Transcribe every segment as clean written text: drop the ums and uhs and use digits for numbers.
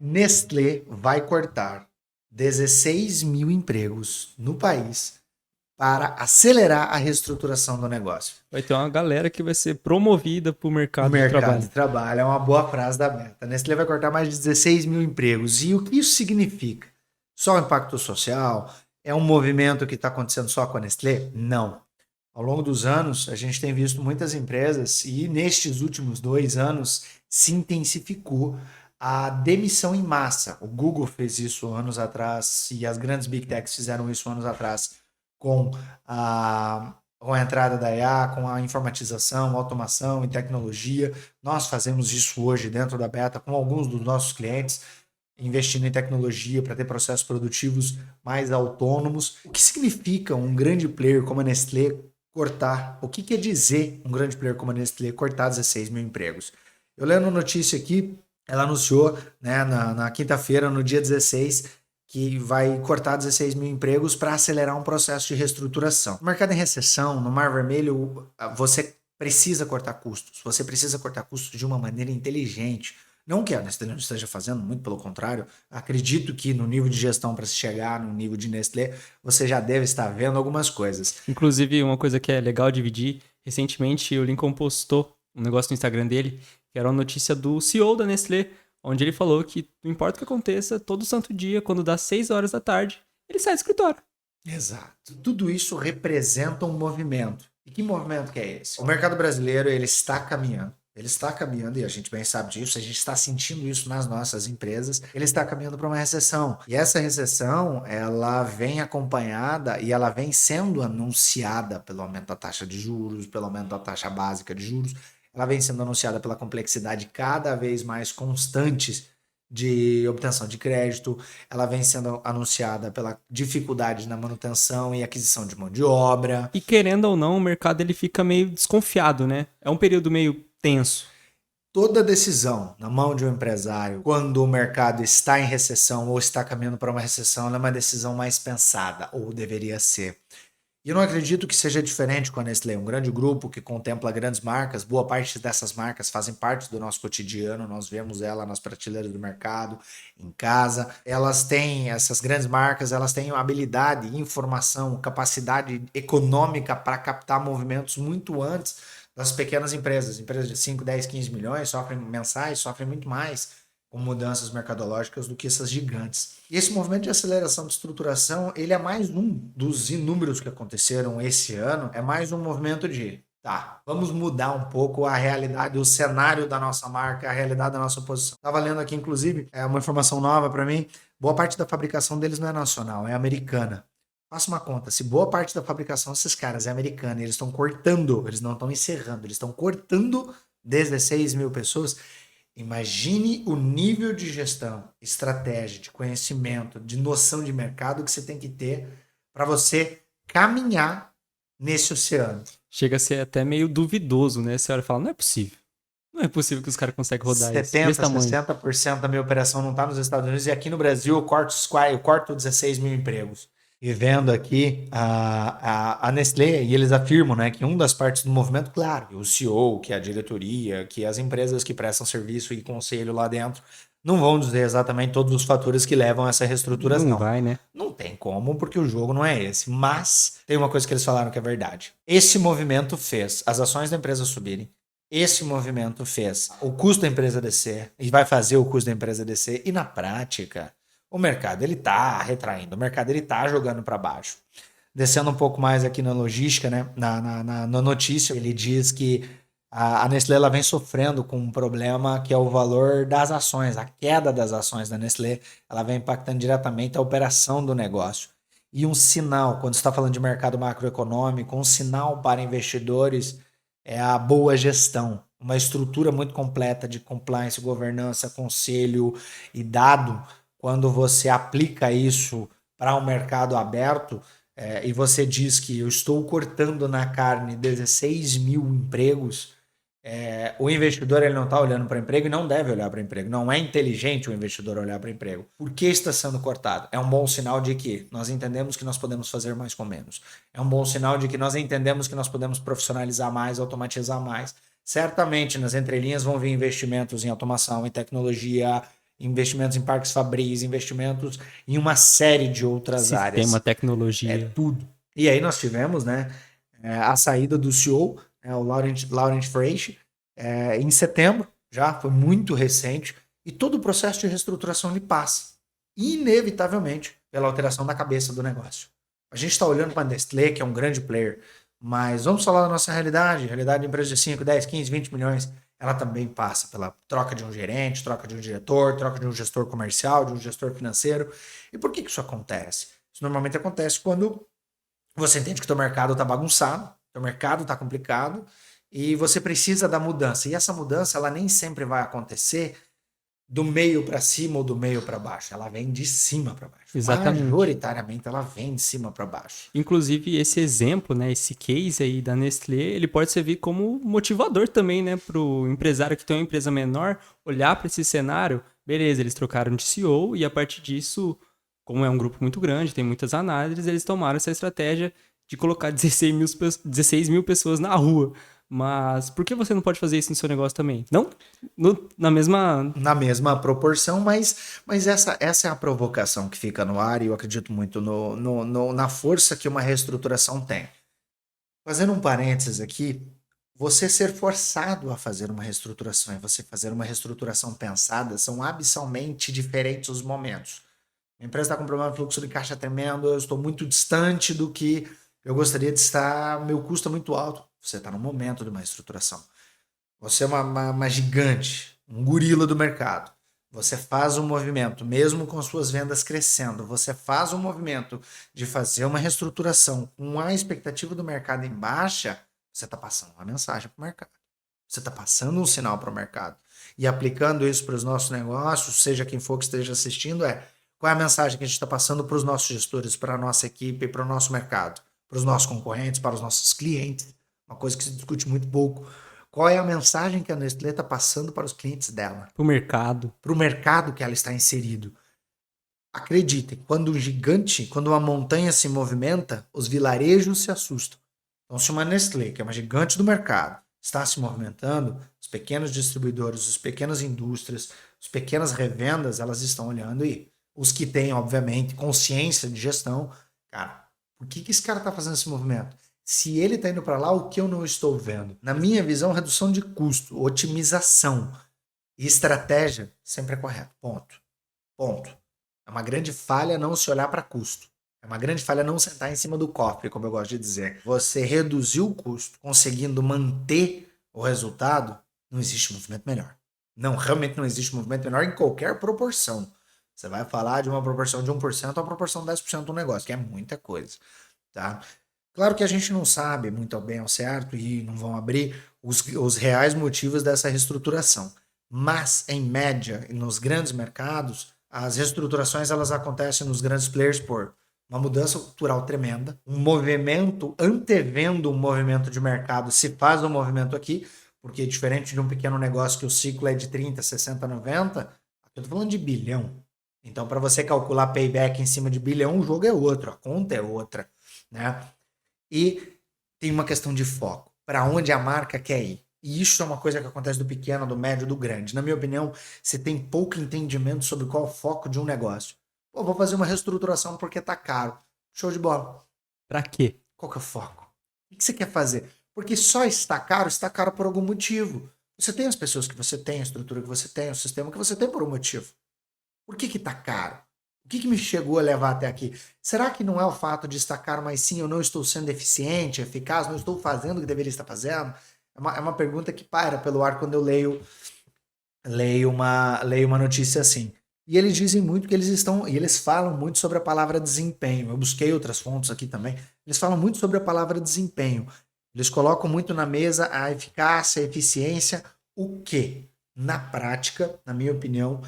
Nestlé vai cortar 16 mil empregos no país para acelerar a reestruturação do negócio. Vai ter uma galera que vai ser promovida para o O mercado de mercado de trabalho. trabalho é uma boa frase da Meta. A Nestlé vai cortar mais de 16 mil empregos. E o que isso significa? Só o impacto social? É um movimento que está acontecendo só com a Nestlé? Não. Ao longo dos anos, a gente tem visto muitas empresas, e nestes últimos 2 anos se intensificou a demissão em massa. O Google fez isso anos atrás e as grandes Big Techs fizeram isso anos atrás com a entrada da IA, com a informatização, automação e tecnologia. Nós fazemos isso hoje dentro da Beta com alguns dos nossos clientes, investindo em tecnologia para ter processos produtivos mais autônomos. O que significa um grande player como a Nestlé cortar? O que quer dizer um grande player como a Nestlé cortar 16 mil empregos? Eu lendo a notícia aqui, ela anunciou, né, na quinta-feira, no dia 16, que vai cortar 16 mil empregos para acelerar um processo de reestruturação. No mercado em recessão, no Mar Vermelho, você precisa cortar custos. Você precisa cortar custos de uma maneira inteligente. Não que a Nestlé não esteja fazendo, muito pelo contrário. Acredito que no nível de gestão para se chegar no nível de Nestlé, você já deve estar vendo algumas coisas. Inclusive, uma coisa que é legal dividir, recentemente o Lincoln postou um negócio no Instagram dele, que era uma notícia do CEO da Nestlé, onde ele falou que não importa o que aconteça, todo santo dia, quando dá 6 horas da tarde, ele sai do escritório. Exato. Tudo isso representa um movimento. E que movimento que é esse? O mercado brasileiro, ele está caminhando. Ele está caminhando, e a gente bem sabe disso, a gente está sentindo isso nas nossas empresas, ele está caminhando para uma recessão. E essa recessão, ela vem acompanhada e ela vem sendo anunciada pelo aumento da taxa de juros, pelo aumento da taxa básica de juros, ela vem sendo anunciada pela complexidade cada vez mais constante de obtenção de crédito, ela vem sendo anunciada pela dificuldade na manutenção e aquisição de mão de obra. E querendo ou não, o mercado ele fica meio desconfiado, né? É um período meio tenso. Toda decisão na mão de um empresário, quando o mercado está em recessão ou está caminhando para uma recessão, ela é uma decisão mais pensada, ou deveria ser. E eu não acredito que seja diferente com a Nestlé, um grande grupo que contempla grandes marcas, boa parte dessas marcas fazem parte do nosso cotidiano, nós vemos ela nas prateleiras do mercado, em casa. Elas têm, essas grandes marcas, elas têm habilidade, informação, capacidade econômica para captar movimentos muito antes das pequenas empresas. Empresas de 5, 10, 15 milhões sofrem mensais, sofrem muito mais com mudanças mercadológicas do que essas gigantes. E esse movimento de aceleração de estruturação, ele é mais um dos inúmeros que aconteceram esse ano, é mais um movimento de, tá, vamos mudar um pouco a realidade, o cenário da nossa marca, a realidade da nossa posição. Estava lendo aqui, inclusive, uma informação nova para mim, boa parte da fabricação deles não é nacional, é americana. Faça uma conta, se boa parte da fabricação desses caras é americana, eles estão cortando, eles não estão encerrando, eles estão cortando 16 mil pessoas. Imagine o nível de gestão, estratégia, de conhecimento, de noção de mercado que você tem que ter para você caminhar nesse oceano. Chega a ser até meio duvidoso, né? Você olha e fala, não é possível. Não é possível que os caras conseguem rodar isso. 70, 60% da minha operação não está nos Estados Unidos e aqui no Brasil eu corto 16 mil empregos. E vendo aqui a Nestlé, e eles afirmam, né, que uma das partes do movimento, claro, o CEO, que é a diretoria, que as empresas que prestam serviço e conselho lá dentro, não vão dizer exatamente todos os fatores que levam a essa reestruturação. Não vai, né? Não tem como, porque o jogo não é esse. Mas tem uma coisa que eles falaram que é verdade. Esse movimento fez as ações da empresa subirem. Esse movimento fez o custo da empresa descer e vai fazer o custo da empresa descer. E na prática, o mercado ele está retraindo, o mercado ele está jogando para baixo. Descendo um pouco mais aqui na logística, né? Na notícia, ele diz que a Nestlé ela vem sofrendo com um problema que é o valor das ações, a queda das ações da Nestlé, ela vem impactando diretamente a operação do negócio. E um sinal, quando você está falando de mercado macroeconômico, um sinal para investidores é a boa gestão, uma estrutura muito completa de compliance, governança, conselho e dado. Quando você aplica isso para um mercado aberto e você diz que eu estou cortando na carne 16 mil empregos, o investidor ele não está olhando para emprego e não deve olhar para emprego. Não é inteligente o investidor olhar para emprego. Por que está sendo cortado? É um bom sinal de que nós entendemos que nós podemos fazer mais com menos. É um bom sinal de que nós entendemos que nós podemos profissionalizar mais, automatizar mais. Certamente nas entrelinhas vão vir investimentos em automação, em tecnologia, investimentos em parques fabris, investimentos em uma série de outras Sistema, áreas. tecnologia. Tudo. E aí nós tivemos, né, a saída do CEO, o Laurent Freixo, em setembro, já foi muito recente, e todo o processo de reestruturação ele passa, inevitavelmente, pela alteração da cabeça do negócio. A gente está olhando para a Nestlé, que é um grande player, mas vamos falar da nossa realidade de empresa de 5, 10, 15, 20 milhões, ela também passa pela troca de um gerente, troca de um diretor, troca de um gestor comercial, de um gestor financeiro. E por que isso acontece? Isso normalmente acontece quando você entende que o teu mercado está bagunçado, teu mercado está complicado e você precisa da mudança. E essa mudança ela nem sempre vai acontecer do meio para cima ou do meio para baixo. Ela vem de cima para baixo. Exatamente. Majoritariamente ela vem de cima para baixo. Inclusive, esse exemplo, né, esse case aí da Nestlé, ele pode servir como motivador também, né, para o empresário que tem uma empresa menor olhar para esse cenário. Beleza, eles trocaram de CEO e a partir disso, como é um grupo muito grande, tem muitas análises, eles tomaram essa estratégia de colocar 16 mil pessoas na rua. Mas por que você não pode fazer isso no seu negócio também? Não na mesma... Na mesma proporção, mas essa é a provocação que fica no ar e eu acredito muito na força que uma reestruturação tem. Fazendo um parênteses aqui, você ser forçado a fazer uma reestruturação e você fazer uma reestruturação pensada são abissalmente diferentes os momentos. A empresa está com um problema de fluxo de caixa tremendo, eu estou muito distante do que eu gostaria de estar, meu custo é muito alto. Você está no momento de uma reestruturação. Você é uma gigante, um gorila do mercado. Você faz um movimento, mesmo com suas vendas crescendo, você faz um movimento de fazer uma reestruturação com a expectativa do mercado em baixa, você está passando uma mensagem para o mercado. Você está passando um sinal para o mercado. E aplicando isso para os nossos negócios, seja quem for que esteja assistindo, qual é a mensagem que a gente está passando para os nossos gestores, para a nossa equipe, para o nosso mercado, para os nossos concorrentes, para os nossos clientes. Uma coisa que se discute muito pouco. Qual é a mensagem que a Nestlé está passando para os clientes dela? Para o mercado. Para o mercado que ela está inserido. Acreditem, quando um gigante, quando uma montanha se movimenta, os vilarejos se assustam. Então, se uma Nestlé, que é uma gigante do mercado, está se movimentando, os pequenos distribuidores, as pequenas indústrias, as pequenas revendas, elas estão olhando e os que têm, obviamente, consciência de gestão, cara, por que esse cara está fazendo esse movimento? Se ele está indo para lá, o que eu não estou vendo? Na minha visão, redução de custo, otimização e estratégia sempre é correto. Ponto. Ponto. É uma grande falha não se olhar para custo. É uma grande falha não sentar em cima do cofre, como eu gosto de dizer. Você reduzir o custo, conseguindo manter o resultado, não existe movimento melhor. Não, realmente não existe movimento menor em qualquer proporção. Você vai falar de uma proporção de 1% a uma proporção de 10% do negócio, que é muita coisa. Tá? Claro que a gente não sabe muito bem ao certo e não vão abrir os reais motivos dessa reestruturação. Mas, em média, nos grandes mercados, as reestruturações elas acontecem nos grandes players por uma mudança cultural tremenda, um movimento antevendo um movimento de mercado, se faz um movimento aqui, porque diferente de um pequeno negócio que o ciclo é de 30, 60, 90, eu estou falando de bilhão. Então, para você calcular payback em cima de bilhão, o jogo é outro, a conta é outra, né? E tem uma questão de foco, para onde a marca quer ir. E isso é uma coisa que acontece do pequeno, do médio, do grande. Na minha opinião, você tem pouco entendimento sobre qual é o foco de um negócio. Pô, vou fazer uma reestruturação porque tá caro. Show de bola. Pra quê? Qual que é o foco? O que você quer fazer? Porque só está caro por algum motivo. Você tem as pessoas que você tem, a estrutura que você tem, o sistema que você tem por um motivo. Por que tá caro? O que me chegou a levar até aqui? Será que não é o fato de estar caro, mas sim eu não estou sendo eficiente, eficaz, não estou fazendo o que deveria estar fazendo? É uma pergunta que paira pelo ar quando eu leio uma notícia assim. E eles dizem muito que eles falam muito sobre a palavra desempenho. Eu busquei outras fontes aqui também. Eles falam muito sobre a palavra desempenho. Eles colocam muito na mesa a eficácia, a eficiência, o que, na prática, na minha opinião,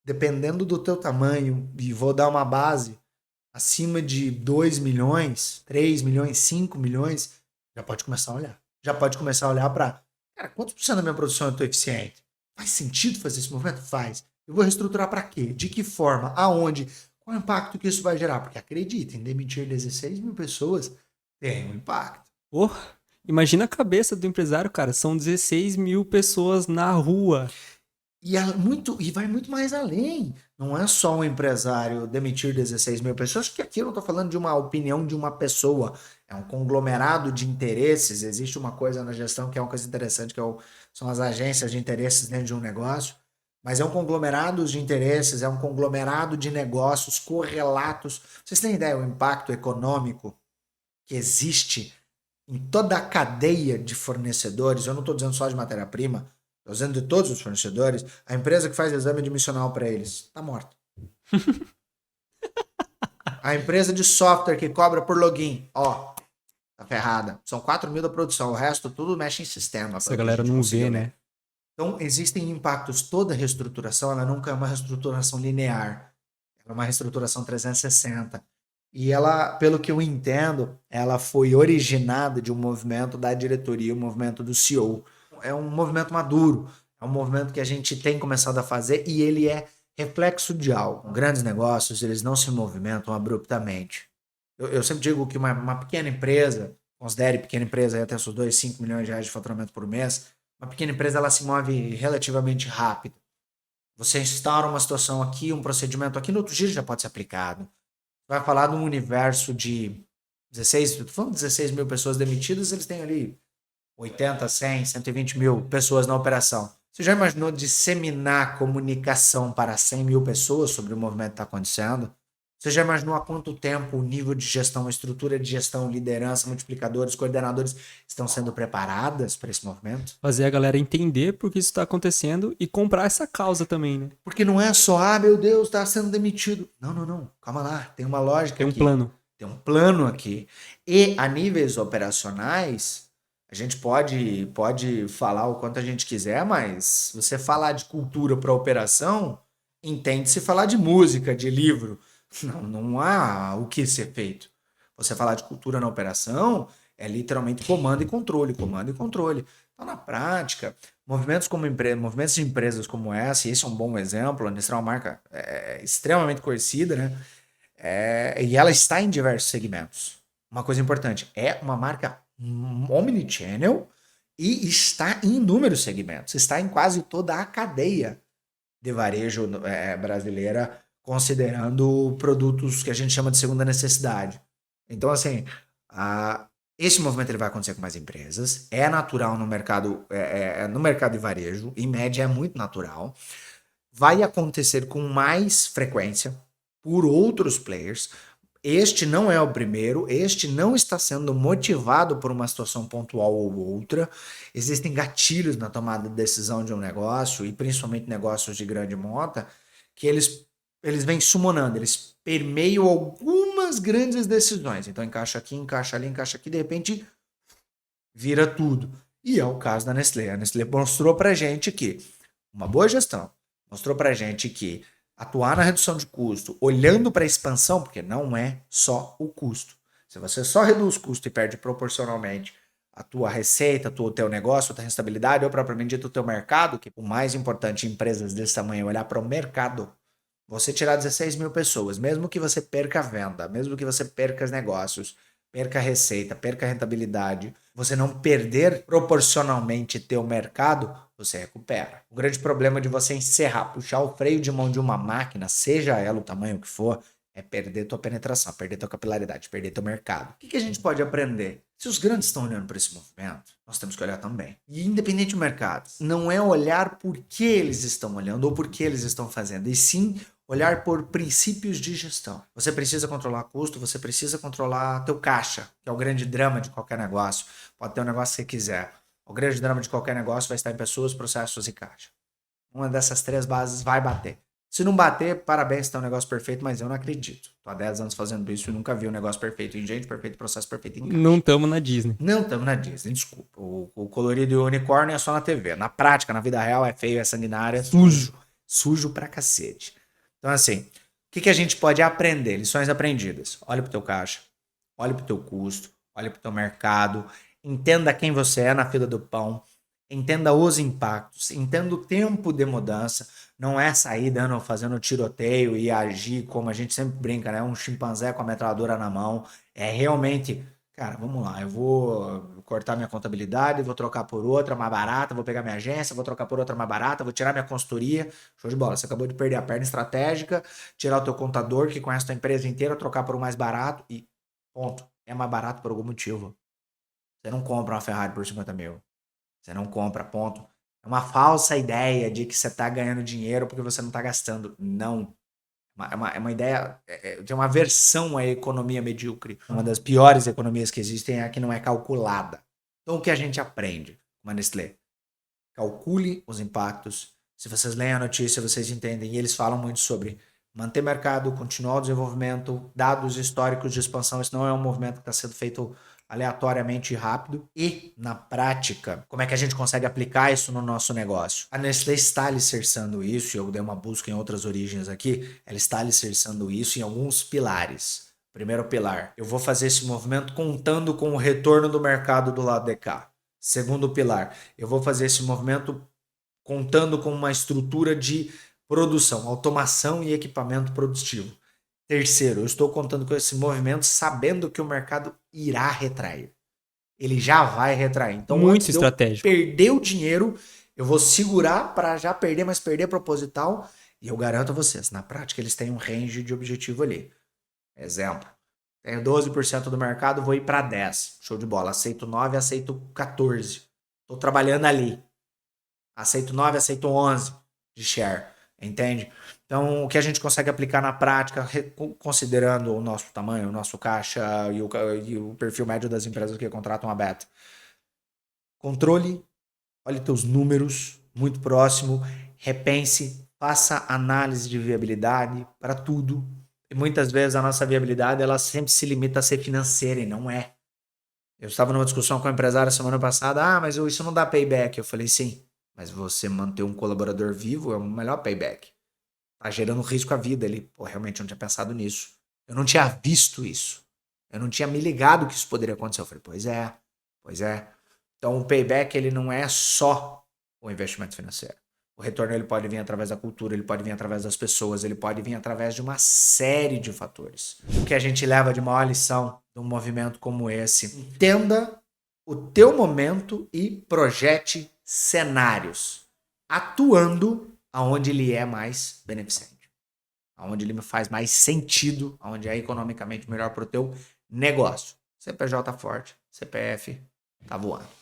dependendo do teu tamanho, e vou dar uma base, acima de 2 milhões, 3 milhões, 5 milhões, já pode começar a olhar. Já pode começar a olhar para, cara, quantos por cento da minha produção eu estou eficiente? Faz sentido fazer esse movimento? Faz. Eu vou reestruturar para quê? De que forma? Aonde? Qual é o impacto que isso vai gerar? Porque acreditem, demitir 16 mil pessoas tem um impacto. Oh, imagina a cabeça do empresário, cara. São 16 mil pessoas na rua. E vai muito mais além. Não é só um empresário demitir 16 mil pessoas, que aqui eu não estou falando de uma opinião de uma pessoa, é um conglomerado de interesses. Existe uma coisa na gestão que é uma coisa interessante, são as agências de interesses dentro de um negócio, mas é um conglomerado de interesses, é um conglomerado de negócios correlatos. Vocês têm ideia do impacto econômico que existe em toda a cadeia de fornecedores? Eu não estou dizendo só de matéria-prima, estou dizendo de todos os fornecedores. A empresa que faz exame admissional para eles está morta. A empresa de software que cobra por login, ó, tá ferrada. São 4 mil da produção, o resto tudo mexe em sistema. Essa galera não vê, né? Então, existem impactos. Toda reestruturação, ela nunca é uma reestruturação linear. Ela é uma reestruturação 360. E ela, pelo que eu entendo, ela foi originada de um movimento da diretoria, um movimento do CEO. É um movimento maduro, é um movimento que a gente tem começado a fazer e ele é reflexo de algo. Grandes negócios, eles não se movimentam abruptamente. Eu sempre digo que uma pequena empresa, considere pequena empresa aí até seus 2, 5 milhões de reais de faturamento por mês, uma pequena empresa ela se move relativamente rápido. Você instaura uma situação aqui, um procedimento aqui, no outro dia já pode ser aplicado. Vai falar de um universo de 16, tô falando 16 mil pessoas demitidas, eles têm ali 80, 100, 120 mil pessoas na operação. Você já imaginou disseminar comunicação para 100 mil pessoas sobre o movimento que está acontecendo? Você já imaginou há quanto tempo o nível de gestão, a estrutura de gestão, liderança, multiplicadores, coordenadores estão sendo preparadas para esse movimento? Fazer a galera entender por que isso está acontecendo e comprar essa causa também, né? Porque não é só, meu Deus, está sendo demitido. Não. Calma lá, tem uma lógica Tem um aqui. plano. Tem um plano aqui. E a níveis operacionais, a gente pode falar o quanto a gente quiser, mas você falar de cultura para operação, entende-se falar de música, de livro. Não há o que ser feito. Você falar de cultura na operação é literalmente comando e controle, comando e controle. Então, na prática, movimentos de empresas como essa, e esse é um bom exemplo, a Nestlé é uma marca extremamente conhecida, né? E ela está em diversos segmentos. Uma coisa importante, é uma marca omnichannel e está em inúmeros segmentos. Está em quase toda a cadeia de varejo brasileira, considerando produtos que a gente chama de segunda necessidade. Então, assim, esse movimento ele vai acontecer com mais empresas. É natural no mercado, no mercado de varejo, em média é muito natural. Vai acontecer com mais frequência por outros players. Este não é o primeiro, este não está sendo motivado por uma situação pontual ou outra. Existem gatilhos na tomada de decisão de um negócio, e principalmente negócios de grande monta, que eles vêm summonando, eles permeiam algumas grandes decisões. Então encaixa aqui, encaixa ali, encaixa aqui, de repente vira tudo. E é o caso da Nestlé. A Nestlé mostrou pra gente que uma boa gestão, mostrou pra gente que atuar na redução de custo, olhando para a expansão, porque não é só o custo. Se você só reduz custo e perde proporcionalmente a tua receita, o teu negócio, a tua rentabilidade, ou propriamente dito o teu mercado, que o mais importante em empresas desse tamanho é olhar para o mercado. Você tirar 16 mil pessoas, mesmo que você perca a venda, mesmo que você perca os negócios, perca a receita, perca a rentabilidade, você não perder proporcionalmente teu mercado, você recupera. O grande problema de você encerrar, puxar o freio de mão de uma máquina, seja ela o tamanho que for, é perder tua penetração, perder tua capilaridade, perder teu mercado. O que a gente pode aprender? Se os grandes estão olhando para esse movimento, nós temos que olhar também. E independente do mercado, não é olhar por que eles estão olhando ou por que eles estão fazendo, e sim olhar por princípios de gestão. Você precisa controlar custo, você precisa controlar teu caixa, que é o grande drama de qualquer negócio. Pode ter o negócio que você quiser. O grande drama de qualquer negócio vai estar em pessoas, processos e caixa. Uma dessas 3 bases vai bater. Se não bater, parabéns, está um negócio perfeito, mas eu não acredito. Tô há 10 anos fazendo isso e nunca vi um negócio perfeito em gente, perfeito processo, perfeito em caixa. Não estamos na Disney. Não estamos na Disney, desculpa. O colorido e o unicórnio é só na TV. Na prática, na vida real, é feio, é sanguinário, é sujo. Sujo pra cacete. Então, assim, o que a gente pode aprender? Lições aprendidas. Olha pro teu caixa, olha pro teu custo, olha pro teu mercado, entenda quem você é na fila do pão, entenda os impactos, entenda o tempo de mudança. Não é sair fazendo tiroteio e agir como a gente sempre brinca, né? Um chimpanzé com a metralhadora na mão. É realmente, Cara, vamos lá, eu vou cortar minha contabilidade, vou trocar por outra mais barata, vou pegar minha agência, vou trocar por outra mais barata, vou tirar minha consultoria. Show de bola, você acabou de perder a perna estratégica, tirar o teu contador que conhece a tua empresa inteira, trocar por um mais barato e ponto. É mais barato por algum motivo. Você não compra uma Ferrari por 50 mil. Você não compra, ponto. É uma falsa ideia de que você está ganhando dinheiro porque você não está gastando. Não. É uma ideia. Tem uma versão à economia medíocre. Uma das piores economias que existem é a que não é calculada. Então, o que a gente aprende com a Nestlé? Calcule os impactos. Se vocês leem a notícia, vocês entendem. E eles falam muito sobre manter mercado, continuar o desenvolvimento, dados históricos de expansão. Isso não é um movimento que está sendo feito aleatoriamente e rápido. E, na prática, como é que a gente consegue aplicar isso no nosso negócio? A Nestlé está alicerçando isso, e eu dei uma busca em outras origens aqui, ela está alicerçando isso em alguns pilares. Primeiro pilar, eu vou fazer esse movimento contando com o retorno do mercado do lado de cá. Segundo pilar, eu vou fazer esse movimento contando com uma estrutura de produção, automação e equipamento produtivo. Terceiro, eu estou contando com esse movimento sabendo que o mercado irá retrair. Ele já vai retrair. Então, Muito antes de eu estratégico. perder o dinheiro, eu vou segurar para já perder, mas perder proposital. E eu garanto a vocês, na prática, eles têm um range de objetivo ali. Exemplo, tenho 12% do mercado, vou ir para 10%. Show de bola. Aceito 9%, aceito 14%. Estou trabalhando ali. Aceito 9%, aceito 11% de share. Entende? Então, o que a gente consegue aplicar na prática, considerando o nosso tamanho, o nosso caixa e o perfil médio das empresas que contratam a beta. Controle, olhe teus números muito próximo, repense, faça análise de viabilidade para tudo. E muitas vezes a nossa viabilidade ela sempre se limita a ser financeira e não é. Eu estava numa discussão com a empresária semana passada, mas isso não dá payback. Eu falei, sim, mas você manter um colaborador vivo é o melhor payback. Tá gerando risco à vida. Ele, pô, realmente eu não tinha pensado nisso. Eu não tinha visto isso. Eu não tinha me ligado que isso poderia acontecer. Eu falei, pois é. Então o payback ele não é só o investimento financeiro. O retorno ele pode vir através da cultura, ele pode vir através das pessoas, ele pode vir através de uma série de fatores. O que a gente leva de maior lição de um movimento como esse? Entenda o teu momento e projete cenários, atuando aonde ele é mais beneficente, aonde ele faz mais sentido, aonde é economicamente melhor para o teu negócio. CPJ forte, CPF tá voando.